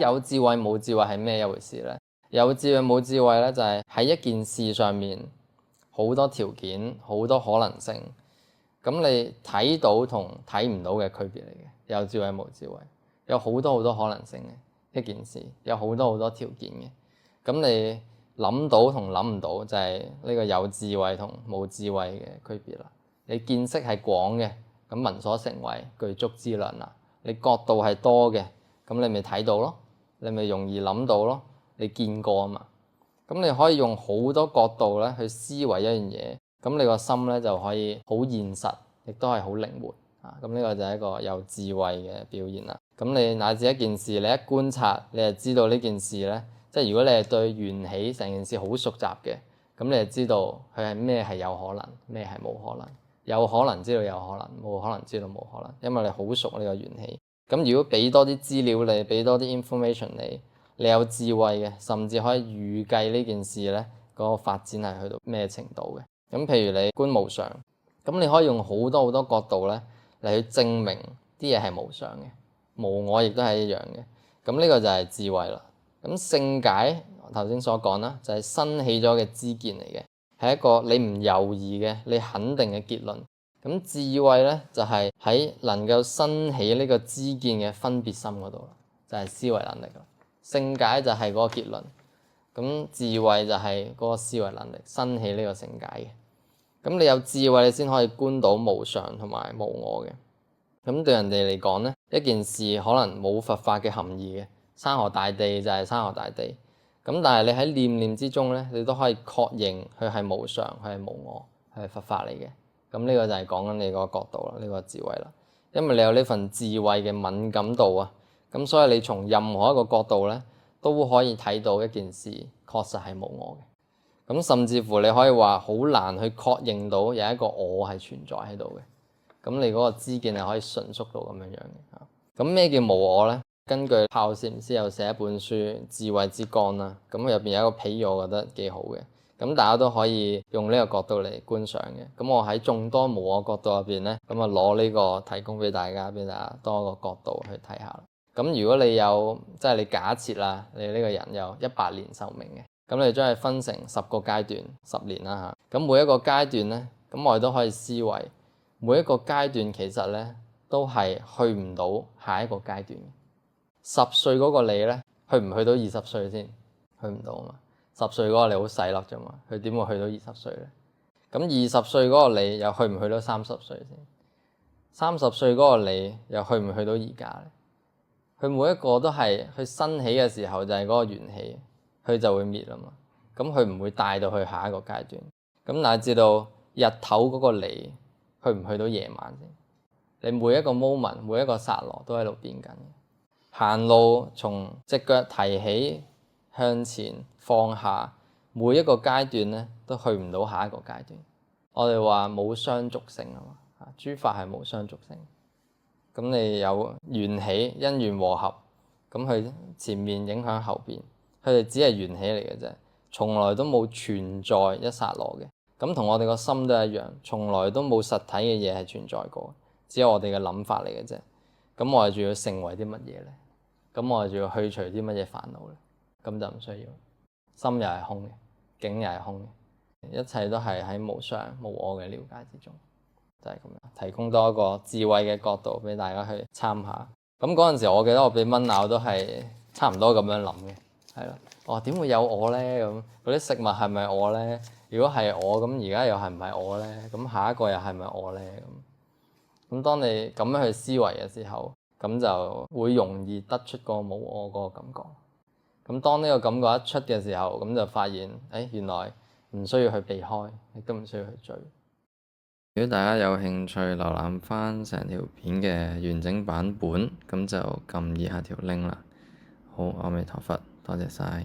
有智慧冇智慧係咩一回事咧？有智慧冇智慧咧，就係喺一件事上面好多條件、好多可能性，咁你睇到同睇唔到嘅區別嚟嘅。有智慧冇智慧，有好多好多可能性嘅一件事，有好多好多條件嘅。咁你諗到同諗唔到就係呢個有智慧同冇智慧嘅區別啦。你見識係廣嘅，咁聞所成為，具足之量啦。你角度係多嘅，咁你咪睇到咯，你咪容易諗到咯。你見過啊嘛，咁你可以用好多角度咧去思維一樣嘢，咁你個心咧就可以好現實，亦都係好靈活啊。咁呢個就係一個有智慧嘅表現啦。咁你乃至一件事，你一觀察，你就知道呢件事咧，即係如果你係對緣起成件事好熟習嘅，咁你就知道佢係咩係有可能，咩係冇可能。有可能知道有可能，冇可能知道冇可能，因為你好熟呢個緣起。咁如果俾多啲資料你，俾多啲 information 你有智慧嘅，甚至可以預計呢件事咧嗰個發展係去到咩程度嘅。咁譬如你觀無常，咁你可以用好多好多角度咧嚟去證明啲嘢係無常嘅，無我亦都係一樣嘅。咁呢個就係智慧啦。咁勝解頭先所講啦，就係生起咗嘅知見嚟嘅。係一個你唔猶豫嘅，你肯定嘅結論。咁智慧咧就係喺能夠生起呢個知見嘅分別心嗰度啦，就係思維能力啦。勝解就係嗰個結論，咁智慧就係嗰個思維能力生起呢個勝解嘅。咁你有智慧，你先可以觀到無常同埋無我嘅。咁對人哋嚟講咧，一件事可能冇佛法嘅含義嘅，山河大地就係山河大地。咁但係你喺念念之中咧，你都可以確認佢係無常，佢係無我，佢係佛法嚟嘅。咁呢個就係講緊你個角度啦，呢個智慧啦。因為你有呢份智慧嘅敏感度啊，咁所以你從任何一個角度咧，都可以睇到一件事確實係無我嘅。咁甚至乎你可以話好難去確認到有一個我係存在喺度嘅。咁你嗰個知見係可以迅速到咁樣樣嘅。咁咩叫無我咧？根據炮禪師有寫一本書《智慧之光》啦，咁入邊有一個比喻，我覺得幾好嘅。咁大家都可以用呢個角度嚟觀賞嘅。咁我喺眾多無我角度入邊咧，咁啊攞呢個提供俾大家多一個角度去睇下。咁如果你有即係你假設啦，你呢個人有100年壽命嘅，咁你將佢分成10個階段，10年啦嚇。咁每一個階段咧，咁我哋都可以思維每一個階段其實咧都係去唔到下一個階段。10歲嗰個你咧，去唔去到20歲先？去唔到啊嘛。10歲嗰個你好細粒啫嘛，佢點會去到20歲咧？咁20歲嗰個你又去唔去到30歲先？30歲嗰個你又去唔去到而家咧？佢每一個都係佢生起嘅時候就係嗰個緣起，佢就會滅啦嘛。咁佢唔會帶到去下一個階段。咁乃至到日頭嗰個你，去唔去到夜晚先？你每一個 moment，每一個剎那都喺度變緊。行路從隻腳提起向前放下，每一個階段咧都去唔到下一個階段。我哋話冇相續性啊嘛，諸法係冇相續性。咁你有緣起因緣和合，咁佢前面影響後邊，佢哋只係緣起嚟嘅啫，從來都冇存在一剎那嘅。咁同我哋個心都一樣，從來都冇實體嘅嘢係存在過，只有我哋嘅諗法嚟嘅啫。咁我哋仲要成為啲乜嘢咧？咁我哋仲要去除啲乜嘢煩惱咧？咁就唔需要。心又係空嘅，境又係空嘅，一切都係喺無常無我嘅了解之中，就係咁樣。提供多一個智慧嘅角度俾大家去參下。咁嗰陣時，我記得我俾蚊咬都係差唔多咁樣諗嘅，係啦。我話點會有我咧？咁嗰啲食物係咪我咧？如果係我，咁而家又係唔係我咧？咁下一個又係咪我咧？咁當你咁樣去思維嘅時候，咁就會容易得出個冇我嗰個感覺。咁當呢個感覺一出嘅時候，咁就發現，原來唔需要去避開，亦都唔需要去追。如果大家有興趣瀏覽翻成條片嘅完整版本，咁就撳以下條 link 啦。好，阿彌陀佛，多謝晒。